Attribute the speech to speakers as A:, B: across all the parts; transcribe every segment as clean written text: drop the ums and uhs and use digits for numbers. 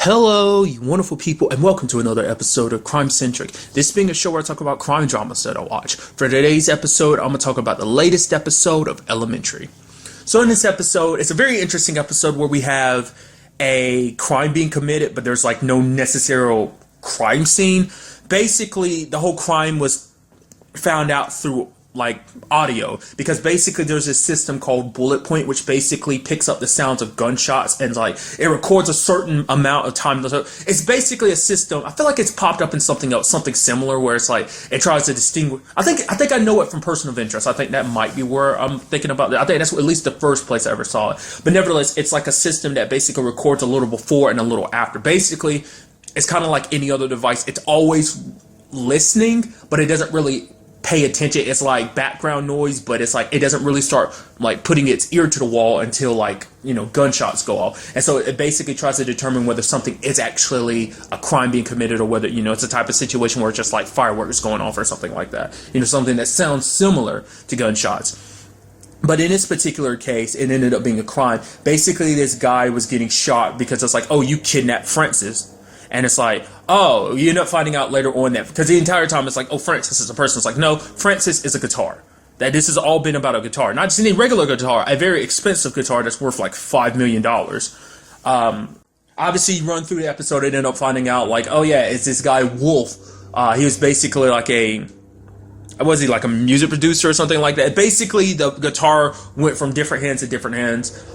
A: Hello, you wonderful people, and welcome to another episode of Crime Centric. This being a show where I talk about crime dramas that I watch. For today's episode, I'm going to talk about the latest episode of Elementary. So in this episode, it's a very interesting episode where we have a crime being committed, but there's like no necessary crime scene. Basically, the whole crime was found out through like audio, because basically there's this system called Bullet Point, which basically picks up the sounds of gunshots and like it records a certain amount of time. So it's basically a system. I feel like it's popped up in something else, something similar, where it's like it tries to distinguish. I think I know it from Person of Interest. I think that might be where I'm thinking about that. I think that's at least the first place I ever saw it. But nevertheless, it's like a system that basically records a little before and a little after. Basically, it's kind of like any other device. It's always listening, but it doesn't really pay attention. It's like background noise, but it's like it doesn't really start like putting its ear to the wall until like, you know, gunshots go off. And so it basically tries to determine whether something is actually a crime being committed, or whether, you know, it's a type of situation where it's just like fireworks going off or something like that, you know, something that sounds similar to gunshots. But in this particular case, it ended up being a crime. Basically, this guy was getting shot because it's like, oh, you kidnapped Francis. And it's like, oh, you end up finding out later on that, because the entire time it's like, oh, Francis is a person. It's like, no, Francis is a guitar. That this has all been about a guitar. Not just any regular guitar, a very expensive guitar that's worth like $5 million. Obviously, you run through the episode and end up finding out like, oh yeah, it's this guy, Wolf. He was basically like was he like a music producer or something like that? Basically, the guitar went from different hands to different hands.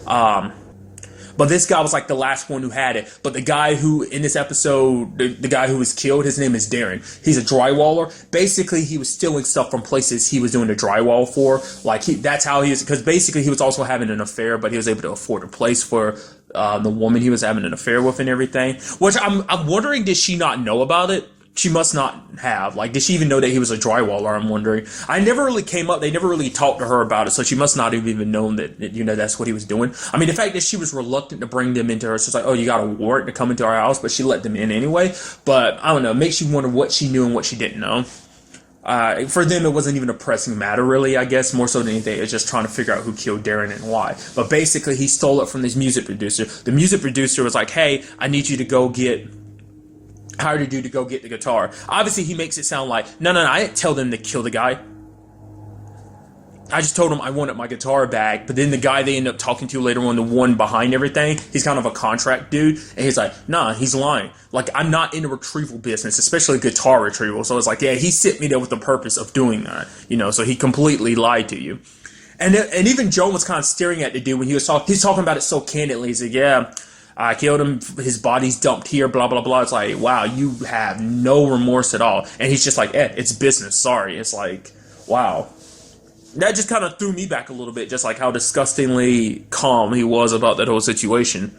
A: But this guy was like the last one who had it. But the guy who, in this episode, the guy who was killed, his name is Darren. He's a drywaller. Basically, he was stealing stuff from places he was doing the drywall for. Like, that's how he is. Because basically, he was also having an affair, but he was able to afford a place for the woman he was having an affair with and everything. Which I'm wondering, did she not know about it? She must not have. Like, did she even know that he was a drywaller? I'm wondering. I never really came up. They never really talked to her about it, so she must not have even known that, you know, that's what he was doing. I mean, the fact that she was reluctant to bring them into her, so it's like, oh, you got a warrant to come into our house, but she let them in anyway. But, I don't know, it makes you wonder what she knew and what she didn't know. For them, it wasn't even a pressing matter, really, I guess. More so than anything, it's just trying to figure out who killed Darren and why. But basically, he stole it from this music producer. The music producer was like, hey, I need you to go hired a dude to go get the guitar. Obviously, he makes it sound like, no, I didn't tell them to kill the guy. I just told him I wanted my guitar back. But then the guy they end up talking to later on, the one behind everything, he's kind of a contract dude. And he's like, nah, he's lying. Like, I'm not in the retrieval business, especially guitar retrieval. So it's like, yeah, he sent me there with the purpose of doing that. You know, so he completely lied to you. And even Joan was kind of staring at the dude when he's talking about it so candidly. He's like, yeah, I killed him, his body's dumped here, blah, blah, blah. It's like, wow, you have no remorse at all. And he's just like, it's business, sorry. It's like, wow. That just kind of threw me back a little bit, just like how disgustingly calm he was about that whole situation.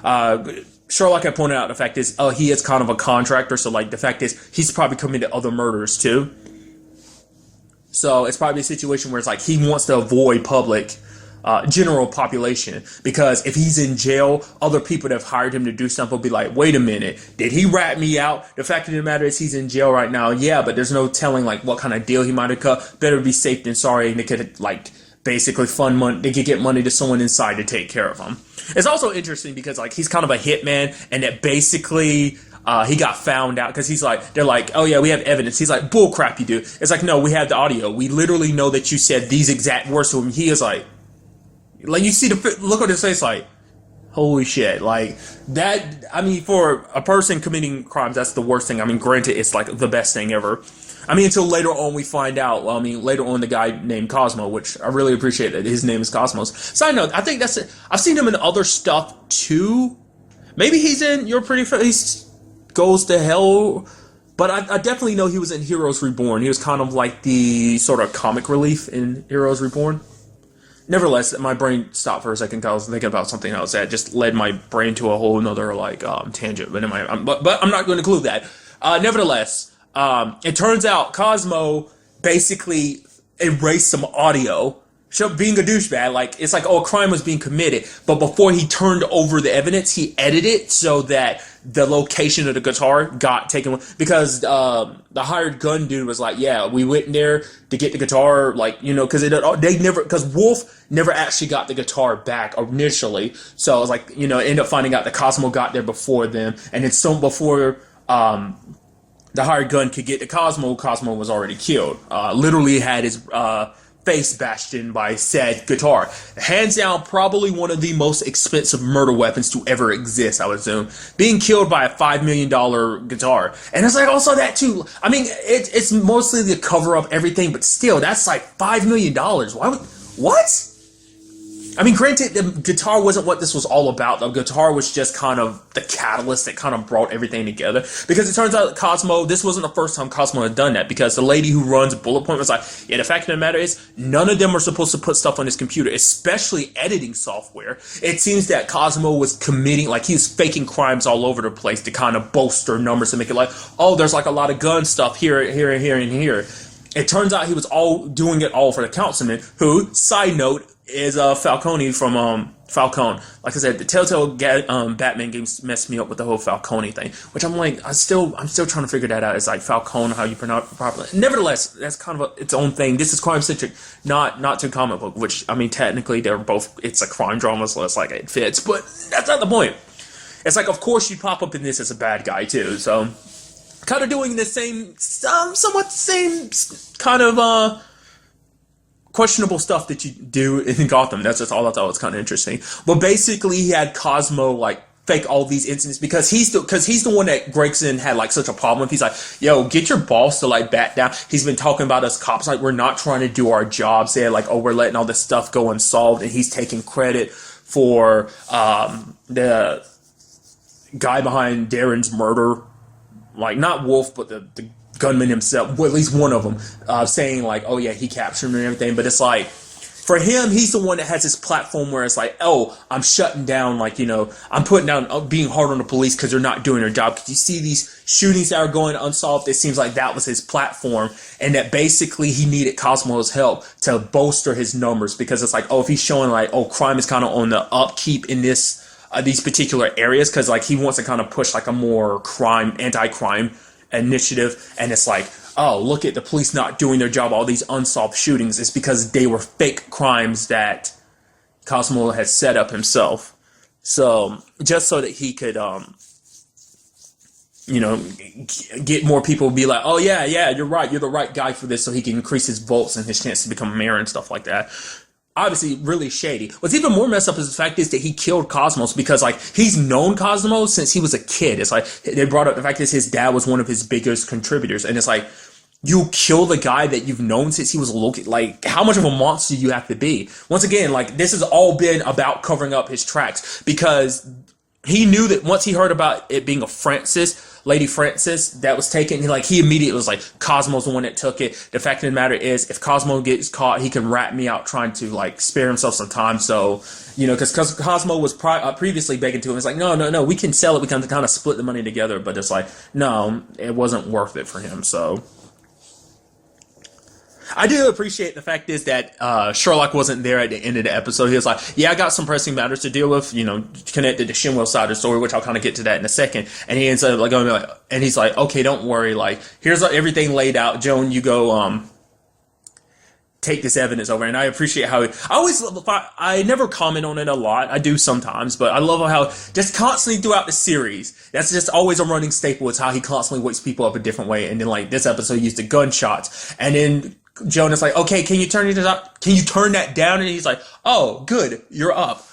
A: Sure, like I pointed out, the fact is, he is kind of a contractor, so like the fact is, he's probably committed other murders too. So it's probably a situation where it's like he wants to avoid general population, because if he's in jail, other people that have hired him to do something will be like, wait a minute, did he rat me out? The fact of the matter is he's in jail right now, yeah, but there's no telling like what kind of deal he might have cut. Better be safe than sorry. And they could like basically fund money, they could get money to someone inside to take care of him. It's also interesting because like he's kind of a hitman, and that basically he got found out because they're like, oh yeah, we have evidence. He's like, bull crap, you do. It's like, no, we have the audio. We literally know that you said these exact words to him. He is like you see the look on his face, like, holy shit, like that. I mean, for a person committing crimes, that's the worst thing. I mean, granted, it's like the best thing ever. I mean, until later on we find out. Well, I mean, later on the guy named Cosmo, which I really appreciate that his name is Cosmos. Side note, I think that's it. I've seen him in other stuff too. Maybe he's in You're Pretty Face Goes to Hell. But I definitely know he was in Heroes Reborn. He was kind of like the sort of comic relief in Heroes Reborn. Nevertheless, my brain stopped for a second because I was thinking about something else that just led my brain to a whole nother like tangent. But I'm not going to include that. Nevertheless, it turns out Cosmo basically erased some audio being a douchebag. Like, it's like, oh, a crime was being committed, but before he turned over the evidence, he edited it so that the location of the guitar got taken, because the hired gun dude was like, yeah, we went in there to get the guitar, like, you know, because Wolf never actually got the guitar back initially, so it was like, you know, ended up finding out that Cosmo got there before them, and then so before the hired gun could get to Cosmo was already killed. Literally had his face bashed in by said guitar. Hands down, probably one of the most expensive murder weapons to ever exist, I would assume. Being killed by a $5 million guitar. And it's like also that too. I mean, it's mostly the cover up everything, but still, that's like $5 million. Why would, what? I mean, granted, the guitar wasn't what this was all about. The guitar was just kind of the catalyst that kind of brought everything together. Because it turns out Cosmo, this wasn't the first time Cosmo had done that. Because the lady who runs Bullet Point was like, yeah, the fact of the matter is, none of them are supposed to put stuff on his computer, especially editing software. It seems that Cosmo was committing, like he was faking crimes all over the place to kind of bolster numbers to make it like, oh, there's like a lot of gun stuff here, here, and here, and here. It turns out he was all doing it all for the councilman, who, side note, is Falcone from Falcone. Like I said, the Telltale Batman games messed me up with the whole Falcone thing, which I'm like, I'm still trying to figure that out. It's like Falcone, how you pronounce it properly. Nevertheless, that's kind of its own thing. This is crime centric, not to comic book, which I mean technically they're both. It's a crime drama, so it's like it fits, but that's not the point. It's like, of course you pop up in this as a bad guy too, so kind of doing the same, somewhat same kind of questionable stuff that you do in Gotham. That's just all I thought was kind of interesting. But basically, he had Cosmo like fake all these incidents because he's the one that Gregson had like such a problem with. He's like, yo, get your boss to like back down. He's been talking about us cops like we're not trying to do our jobs. They're like, oh, we're letting all this stuff go unsolved, and he's taking credit for the guy behind Darren's murder. Like, not Wolf, but the gunman himself, well, at least one of them, saying like, oh yeah, he captured him and everything. But it's like, for him, he's the one that has this platform where it's like, oh, I'm shutting down, like, you know, I'm putting down, being hard on the police because they're not doing their job. Because you see these shootings that are going unsolved, it seems like that was his platform, and that basically he needed Cosmo's help to bolster his numbers, because it's like, oh, if he's showing like, oh, crime is kind of on the upkeep in this these particular areas, because like he wants to kind of push like a more anti-crime initiative, and it's like, oh, look at the police not doing their job, all these unsolved shootings. It's because they were fake crimes that Cosmo had set up himself. So just so that he could you know, get more people to be like, oh yeah, you're right, you're the right guy for this, so he can increase his votes and his chance to become mayor and stuff like that. Obviously really shady. What's even more messed up is the fact is that he killed Cosmos, because like he's known Cosmos since he was a kid. It's like they brought up the fact that his dad was one of his biggest contributors, and it's like, you kill the guy that you've known since he was a little kid. Like, how much of a monster do you have to be? Once again, like, this has all been about covering up his tracks, because he knew that once he heard about it being a Lady Francis, that was taken, he immediately was like, Cosmo's the one that took it. The fact of the matter is, if Cosmo gets caught, he can rat me out trying to, like, spare himself some time. So, you know, because Cosmo was previously begging to him. It's like, no, we can sell it. We can kind of split the money together. But it's like, no, it wasn't worth it for him. So I do appreciate the fact is that Sherlock wasn't there at the end of the episode. He was like, yeah, I got some pressing matters to deal with, you know, connected to Shinwell side of the story, which I'll kind of get to that in a second. And he ends up like going like, and he's like, okay, don't worry, like, here's everything laid out. Joan, you go take this evidence over. And I appreciate how I never comment on it a lot. I do sometimes, but I love how just constantly throughout the series, that's just always a running staple. It's how he constantly wakes people up a different way. And then like this episode used the gunshots, and then Jonah's like, okay, can you turn that down? And he's like, oh, good, you're up.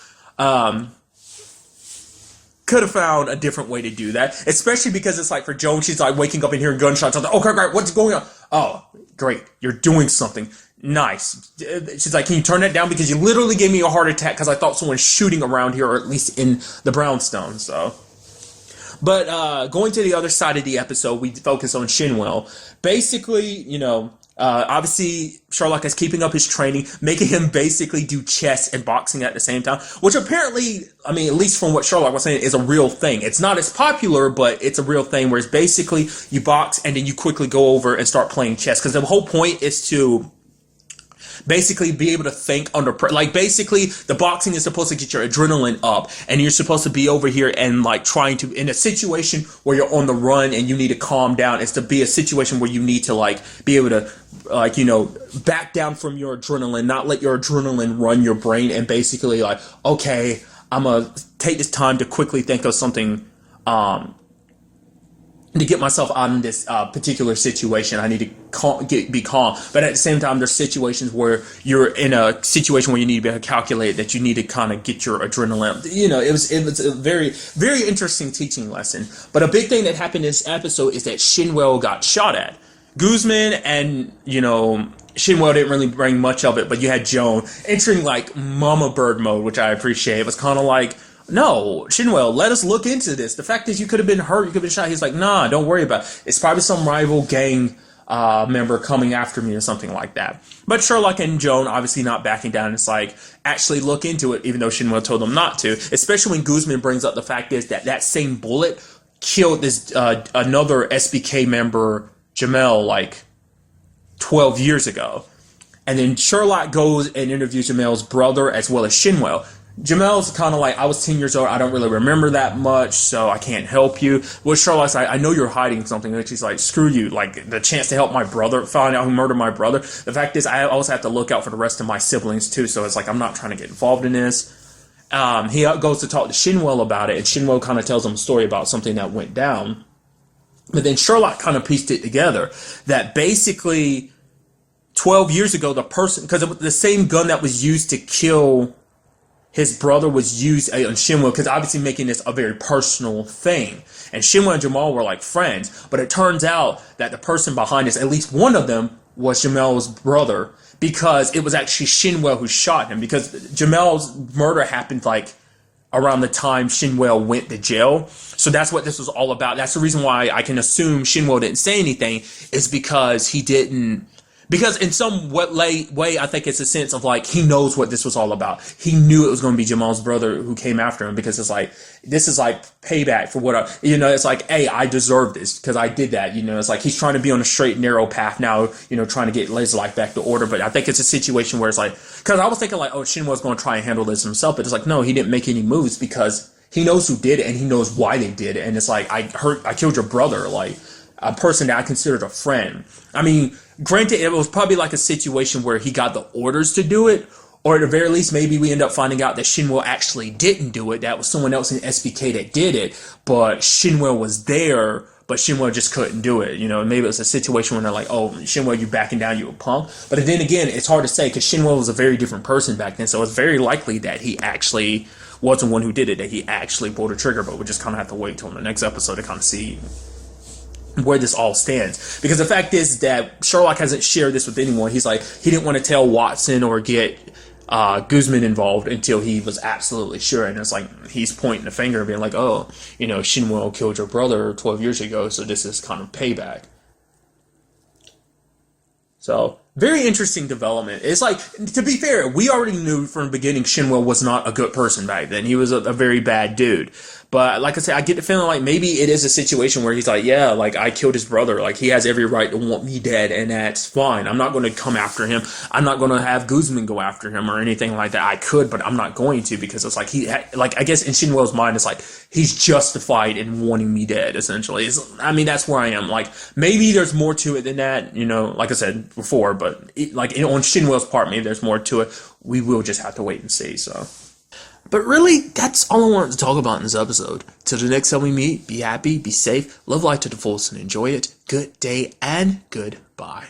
A: Could have found a different way to do that, especially because it's like for Joan, she's like waking up and hearing gunshots. I'm like, okay, great, what's going on? Oh, great, you're doing something. Nice. She's like, can you turn that down? Because you literally gave me a heart attack because I thought someone was shooting around here, or at least in the brownstone. So, but going to the other side of the episode, we focus on Shinwell. Basically, you know, obviously Sherlock is keeping up his training, making him basically do chess and boxing at the same time, which apparently, I mean, at least from what Sherlock was saying, is a real thing. It's not as popular, but it's a real thing, where it's basically you box and then you quickly go over and start playing chess, because the whole point is to basically be able to think under pressure. Like basically the boxing is supposed to get your adrenaline up, and you're supposed to be over here and like trying to, in a situation where you're on the run and you need to calm down, it's to be a situation where you need to like be able to like, you know, back down from your adrenaline, not let your adrenaline run your brain, and basically like, okay, I'm gonna take this time to quickly think of something to get myself out of this particular situation. I need to be calm. But at the same time, there's situations where you're in a situation where you need to be able to calculate, that you need to kind of get your adrenaline. You know, it was a very, very interesting teaching lesson. But a big thing that happened in this episode is that Shinwell got shot at. Guzman and, you know, Shinwell didn't really bring much of it, but you had Joan entering like mama bird mode, which I appreciate. It was kind of like, no, Shinwell, let us look into this. The fact is, you could have been hurt, you could have been shot. He's like, nah, don't worry about it. It's probably some rival gang member coming after me or something like that. But Sherlock and Joan obviously not backing down. It's like, actually look into it, even though Shinwell told them not to. Especially when Guzman brings up the fact is that that same bullet killed this another SBK member, Jamel, like 12 years ago. And then Sherlock goes and interviews Jamel's brother as well as Shinwell. Jamel's kind of like, I was 10 years old, I don't really remember that much, so I can't help you. Well, Sherlock's like, I know you're hiding something. And she's like, screw you. Like, the chance to help my brother, find out who murdered my brother. The fact is, I also have to look out for the rest of my siblings, too. So it's like, I'm not trying to get involved in this. He goes to talk to Shinwell about it, and Shinwell kind of tells him a story about something that went down. But then Sherlock kind of pieced it together, that basically 12 years ago, the person, because the same gun that was used to kill his brother was used on Shinwell, because obviously making this a very personal thing. And Shinwell and Jamal were like friends, but it turns out that the person behind this, at least one of them, was Jamal's brother, because it was actually Shinwell who shot him, because Jamal's murder happened like around the time Shinwell went to jail. So that's what this was all about. That's the reason why I can assume Shinwell didn't say anything, is because he didn't. Because in some way, I think it's a sense of like, he knows what this was all about. He knew it was going to be Jamal's brother who came after him, because it's like, this is like payback for what it's like, hey, I deserve this because I did that. It's like he's trying to be on a straight, narrow path now, trying to get his life back to order. But I think it's a situation where it's like, because I was thinking like, oh, Shinwell's going to try and handle this himself. But it's like, no, he didn't make any moves because he knows who did it and he knows why they did it. And it's like, I killed your brother, like a person that I considered a friend. I mean, granted, it was probably like a situation where he got the orders to do it, or at the very least, maybe we end up finding out that Shinwell actually didn't do it. That was someone else in SBK that did it, but Shinwell was there, but Shinwell just couldn't do it. Maybe it was a situation where they're like, oh, Shinwell, you backing down, you a punk. But then again, it's hard to say because Shinwell was a very different person back then, so it's very likely that he actually wasn't one who did it, that he actually pulled a trigger, but we just kind of have to wait till the next episode to kind of see where this all stands. Because the fact is that Sherlock hasn't shared this with anyone. He's like, he didn't want to tell Watson or get Guzman involved until he was absolutely sure. And it's like, he's pointing the finger being like, oh, Shinwell killed your brother 12 years ago, so this is kind of payback. So, very interesting development. It's like, to be fair, we already knew from the beginning Shinwell was not a good person back then. He was a very bad dude. But like I said, I get the feeling like maybe it is a situation where he's like, yeah, like I killed his brother. Like he has every right to want me dead, and that's fine. I'm not going to come after him. I'm not going to have Guzman go after him or anything like that. I could, but I'm not going to, because it's like I guess in Shinwell's mind, it's like he's justified in wanting me dead, essentially. That's where I am. Like maybe there's more to it than that, like I said before, but on Shinwell's part, maybe there's more to it. We will just have to wait and see, so. But really, that's all I wanted to talk about in this episode. Till the next time we meet, be happy, be safe, live life to the fullest, and enjoy it. Good day and goodbye.